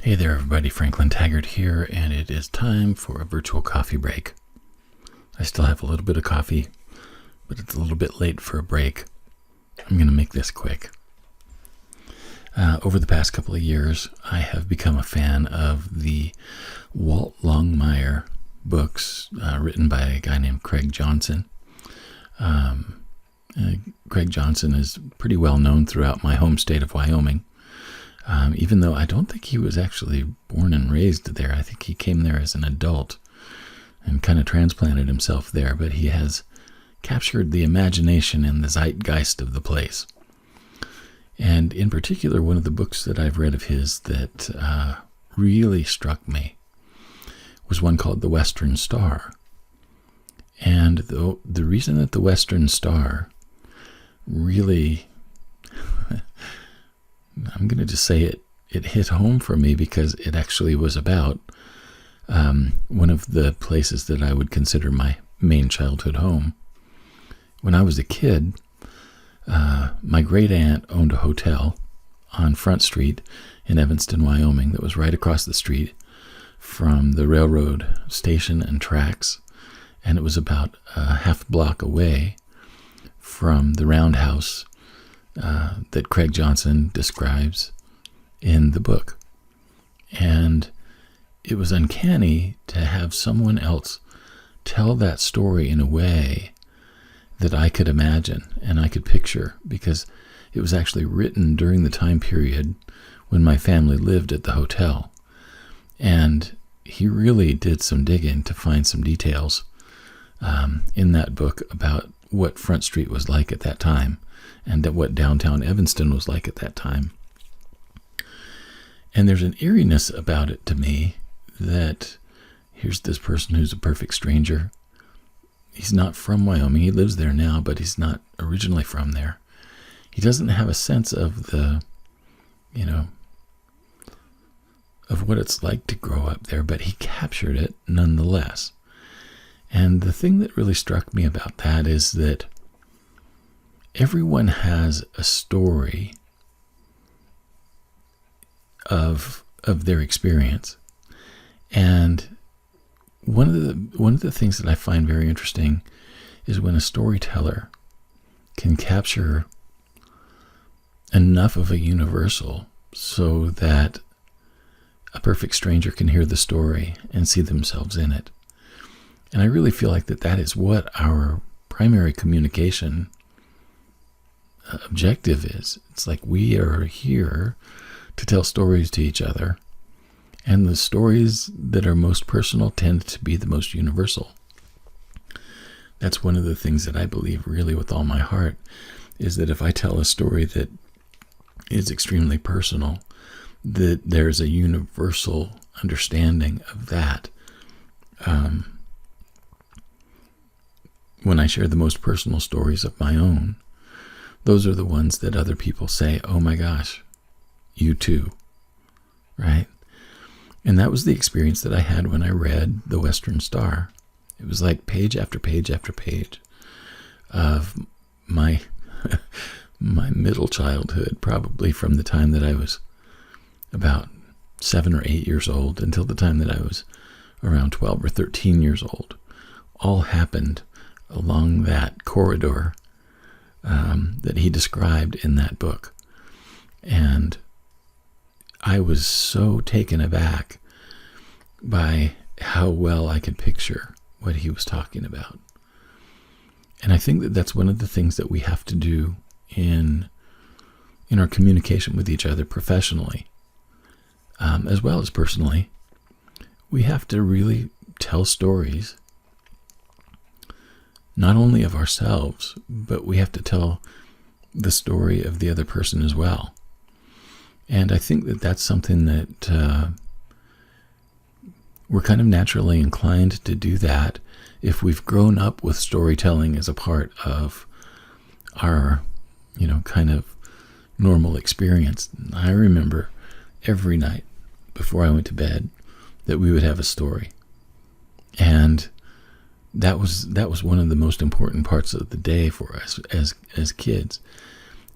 Hey there everybody, Franklin Taggart here, and it is time for a virtual coffee break. I still have a little bit of coffee, but it's a little bit late for a break. I'm going to make this quick. Over the past couple of years, I have become a fan of the Walt Longmire books written by a guy named Craig Johnson. Craig Johnson is pretty well known throughout my home state of Wyoming. Even though I don't think he was actually born and raised there. I think he came there as an adult and kind of transplanted himself there, but he has captured the imagination and the zeitgeist of the place. And in particular, one of the books that I've read of his that really struck me was one called The Western Star. And the reason that The Western Star really... I'm going to just say it hit home for me because it actually was about one of the places that I would consider my main childhood home. When I was a kid, my great aunt owned a hotel on Front Street in Evanston, Wyoming that was right across the street from the railroad station and tracks, and it was about a half block away from the roundhouse that Craig Johnson describes in the book. And it was uncanny to have someone else tell that story in a way that I could imagine and I could picture, because it was actually written during the time period when my family lived at the hotel. And he really did some digging to find some details in that book about what Front Street was like at that time, and what downtown Evanston was like at that time. And there's an eeriness about it to me that here's this person who's a perfect stranger. He's not from Wyoming. He lives there now, but he's not originally from there. He doesn't have a sense of of what it's like to grow up there, but he captured it nonetheless. And the thing that really struck me about that is that everyone has a story of their experience. And one of the things that I find very interesting is when a storyteller can capture enough of a universal so that a perfect stranger can hear the story and see themselves in it. And I really feel like that is what our primary communication objective is. It's like we are here to tell stories to each other, and the stories that are most personal tend to be the most universal. That's one of the things that I believe really with all my heart, is that if I tell a story that is extremely personal, that there's a universal understanding of that. When I share the most personal stories of my own, those are the ones that other people say, oh my gosh, you too, right? And that was the experience that I had when I read The Western Star. It was like page after page after page of my my middle childhood, probably from the time that I was about 7 or 8 years old until the time that I was around 12 or 13 years old, all happened along that corridor that he described in that book. And I was so taken aback by how well I could picture what he was talking about. And I think that that's one of the things that we have to do in our communication with each other professionally, as well as personally. We have to really tell stories, not only of ourselves, but we have to tell the story of the other person as well. And I think that that's something that we're kind of naturally inclined to do that if we've grown up with storytelling as a part of our, kind of normal experience. I remember every night before I went to bed that we would have a story. And that was one of the most important parts of the day for us as kids.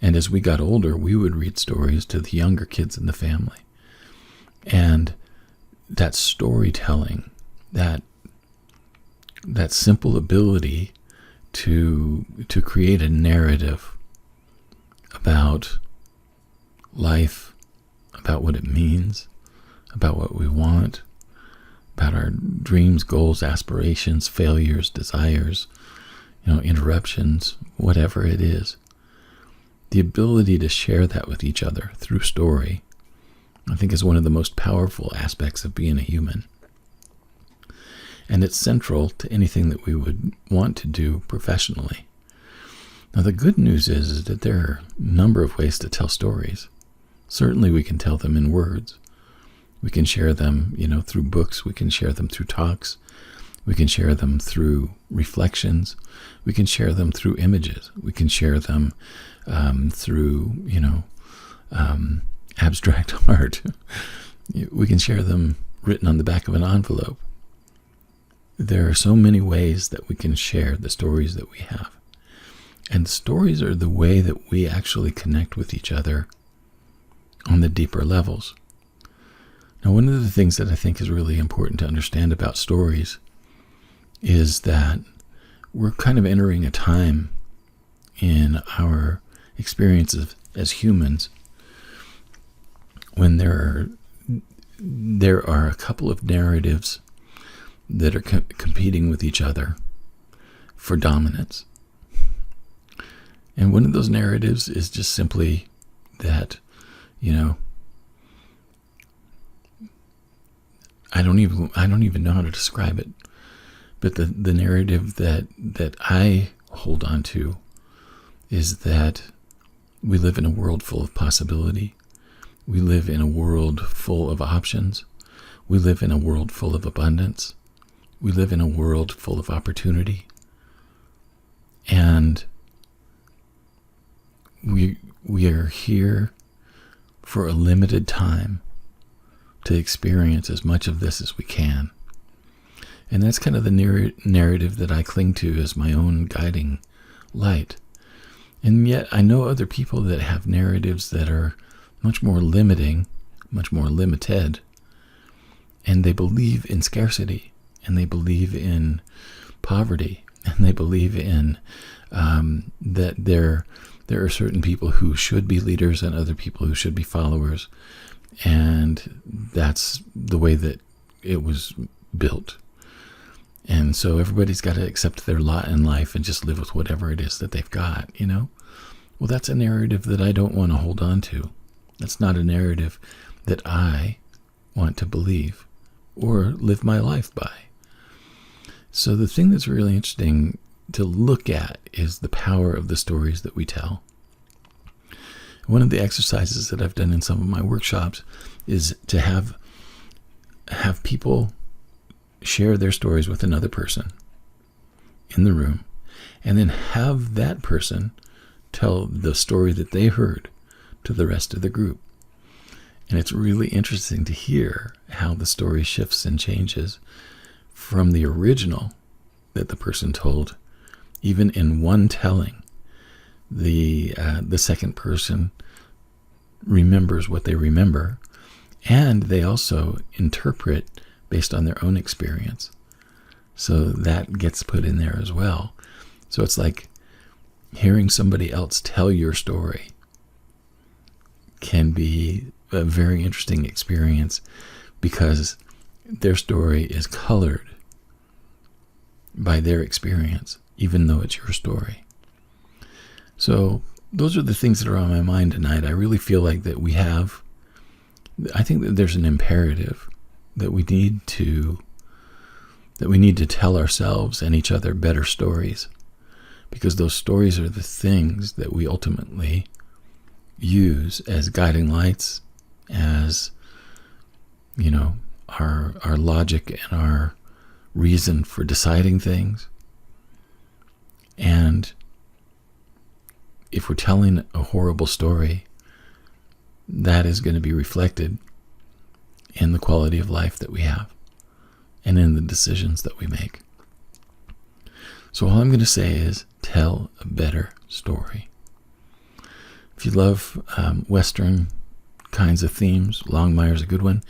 And as we got older, we would read stories to the younger kids in the family. And that storytelling, that simple ability to create a narrative about life, about what it means, about what we want, about our dreams, goals, aspirations, failures, desires, interruptions, whatever it is. The ability to share that with each other through story, I think, is one of the most powerful aspects of being a human. And it's central to anything that we would want to do professionally. Now, the good news is that there are a number of ways to tell stories. Certainly we can tell them in words. We can share them, through books. We can share them through talks. We can share them through reflections. We can share them through images. We can share them through, abstract art. We can share them written on the back of an envelope. There are so many ways that we can share the stories that we have. And stories are the way that we actually connect with each other on the deeper levels. Now, one of the things that I think is really important to understand about stories is that we're kind of entering a time in our experiences as humans when there are a couple of narratives that are competing with each other for dominance. And one of those narratives is just simply that, I don't even know how to describe it, but the narrative that I hold on to is that we live in a world full of possibility. We live in a world full of options. We live in a world full of abundance. We live in a world full of opportunity. And we are here for a limited time to experience as much of this as we can. And that's kind of the narrative that I cling to as my own guiding light. And yet I know other people that have narratives that are much more limiting, much more limited, and they believe in scarcity, and they believe in poverty, and they believe in that there are certain people who should be leaders and other people who should be followers, and that's the way that it was built. And so everybody's got to accept their lot in life and just live with whatever it is that they've got, Well, that's a narrative that I don't want to hold on to. That's not a narrative that I want to believe or live my life by. So the thing that's really interesting to look at is the power of the stories that we tell. One of the exercises that I've done in some of my workshops is to have people share their stories with another person in the room, and then have that person tell the story that they heard to the rest of the group. And it's really interesting to hear how the story shifts and changes from the original that the person told. Even in one telling, the second person remembers what they remember, and they also interpret based on their own experience. So that gets put in there as well. So it's like hearing somebody else tell your story can be a very interesting experience because their story is colored by their experience, even though it's your story. So those are the things that are on my mind tonight. I really feel like that I think that there's an imperative that we need to tell ourselves and each other better stories, because those stories are the things that we ultimately use as guiding lights, as our logic and our reason for deciding things. And if we're telling a horrible story, that is going to be reflected in the quality of life that we have and in the decisions that we make. So all I'm going to say is tell a better story. If you love Western kinds of themes, Longmire is a good one.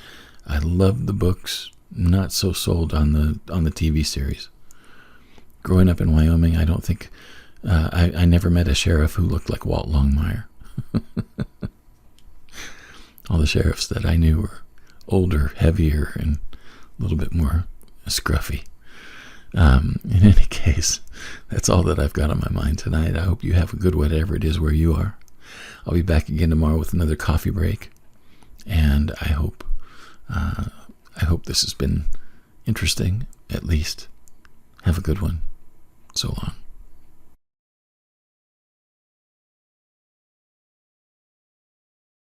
I loved the books, not so sold on the TV series. Growing up in Wyoming, I don't think I never met a sheriff who looked like Walt Longmire. All the sheriffs that I knew were older, heavier, and a little bit more scruffy. In any case, that's all that I've got on my mind tonight. I hope you have a good whatever it is where you are. I'll be back again tomorrow with another coffee break, and I hope this has been interesting, at least. Have a good one. So long.